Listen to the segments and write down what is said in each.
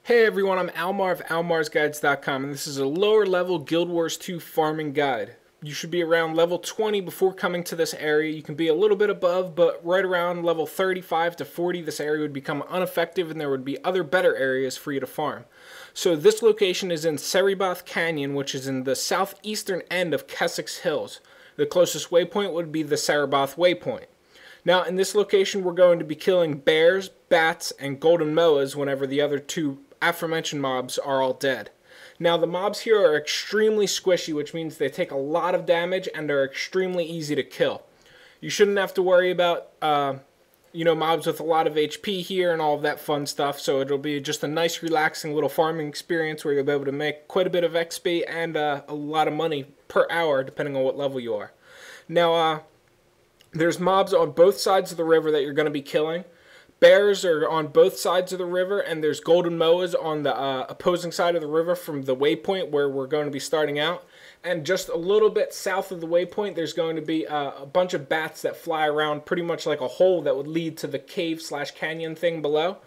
Hey everyone, I'm Almar of almarsguides.com, and this is a lower level Guild Wars 2 farming guide. You should be around level 20 before coming to this area. You can be a little bit above, but right around level 35 to 40 this area would become ineffective and there would be other better areas for you to farm. So this location is in Cereboth Canyon, which is in the southeastern end of Kessex Hills. The closest waypoint would be the Cereboth waypoint. Now, in this location, we're going to be killing bears, bats, and golden moas whenever the other two aforementioned mobs are all dead. Now, the mobs here are extremely squishy, which means they take a lot of damage and are extremely easy to kill. You shouldn't have to worry about, mobs with a lot of HP here and all of that fun stuff, so it'll be just a nice, relaxing little farming experience where you'll be able to make quite a bit of XP and a lot of money per hour, depending on what level you are. Now, there's mobs on both sides of the river that you're going to be killing. Bears are on both sides of the river, and there's golden moas on the opposing side of the river from the waypoint where we're going to be starting out. And just a little bit south of the waypoint, there's going to be a bunch of bats that fly around pretty much like a hole that would lead to the cave/canyon thing below.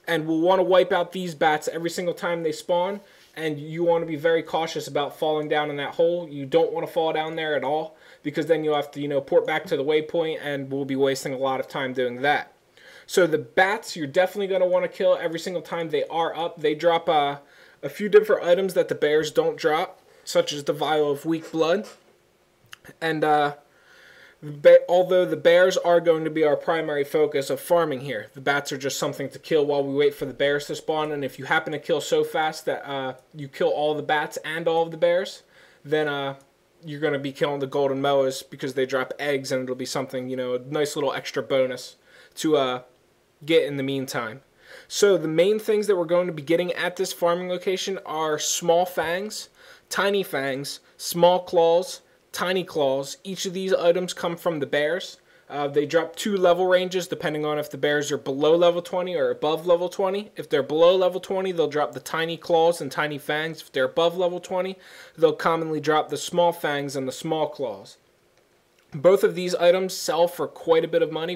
And we'll want to wipe out these bats every single time they spawn, and you want to be very cautious about falling down in that hole. You don't want to fall down there at all, because then you'll have to, port back to the waypoint, and we'll be wasting a lot of time doing that. So the bats, you're definitely going to want to kill every single time they are up. They drop a few different items that the bears don't drop, such as the vial of weak blood. And although the bears are going to be our primary focus of farming here, the bats are just something to kill while we wait for the bears to spawn. And if you happen to kill so fast that you kill all the bats and all of the bears, then you're going to be killing the golden moas because they drop eggs, and it'll be something, a nice little extra bonus to get in the meantime. So the main things that we're going to be getting at this farming location are small fangs, tiny fangs, small claws, tiny claws. Each of these items come from the bears. They drop 2 level ranges depending on if the bears are below level 20 or above level 20. If they're below level 20, they'll drop the tiny claws and tiny fangs. If they're above level 20, they'll commonly drop the small fangs and the small claws. Both of these items sell for quite a bit of money.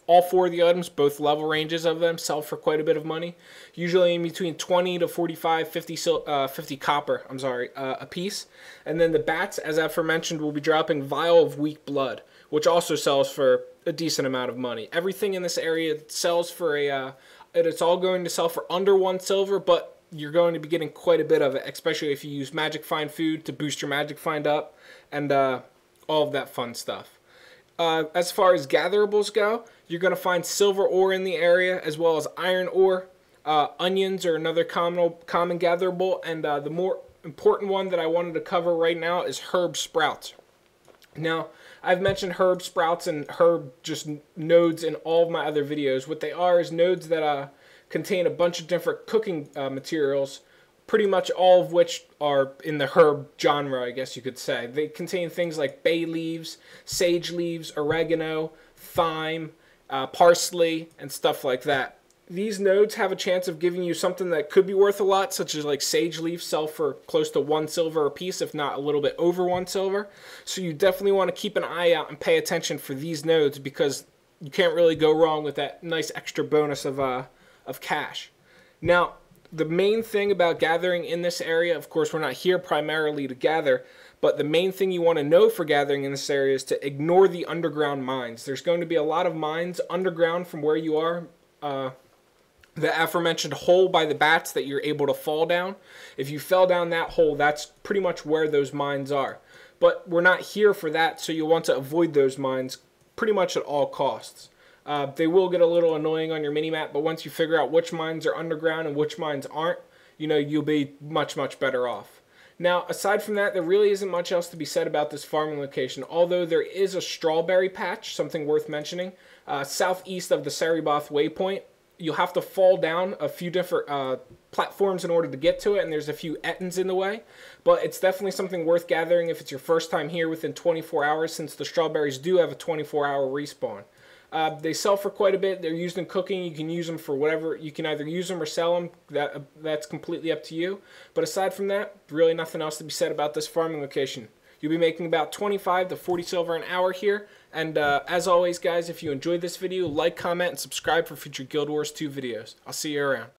All 4 of the items, both level ranges of them, sell for quite a bit of money. Usually in between 20 to 45, 50 copper, a piece. And then the bats, as aforementioned, will be dropping vial of weak blood, which also sells for a decent amount of money. Everything in this area sells for it's all going to sell for under 1 silver, but you're going to be getting quite a bit of it, especially if you use Magic Find food to boost your Magic Find up, and all of that fun stuff. As far as gatherables go, you're going to find silver ore in the area, as well as iron ore. Onions are another common gatherable, and the more important one that I wanted to cover right now is herb sprouts. Now, I've mentioned herb sprouts and herb just nodes in all of my other videos. What they are is nodes that contain a bunch of different cooking materials, pretty much all of which are in the herb genre, I guess you could say. They contain things like bay leaves, sage leaves, oregano, thyme, parsley, and stuff like that. These nodes have a chance of giving you something that could be worth a lot, such as like sage leaves sell for close to 1 silver a piece, if not a little bit over 1 silver. So you definitely want to keep an eye out and pay attention for these nodes, because you can't really go wrong with that nice extra bonus of cash. Now, the main thing about gathering in this area, of course, we're not here primarily to gather, but the main thing you want to know for gathering in this area is to ignore the underground mines. There's going to be a lot of mines underground from where you are. The aforementioned hole by the bats that you're able to fall down. If you fell down that hole, that's pretty much where those mines are. But we're not here for that, so you'll want to avoid those mines pretty much at all costs. They will get a little annoying on your mini-map, but once you figure out which mines are underground and which mines aren't, you'll be much, much better off. Now, aside from that, there really isn't much else to be said about this farming location, although there is a strawberry patch, something worth mentioning, southeast of the Cereboth waypoint. You'll have to fall down a few different platforms in order to get to it, and there's a few ettins in the way, but it's definitely something worth gathering if it's your first time here within 24 hours, since the strawberries do have a 24-hour respawn. They sell for quite a bit. They're used in cooking. You can use them for whatever. You can either use them or sell them. That's completely up to you. But aside from that, really nothing else to be said about this farming location. You'll be making about 25 to 40 silver an hour here. And as always, guys, if you enjoyed this video, like, comment, and subscribe for future Guild Wars 2 videos. I'll see you around.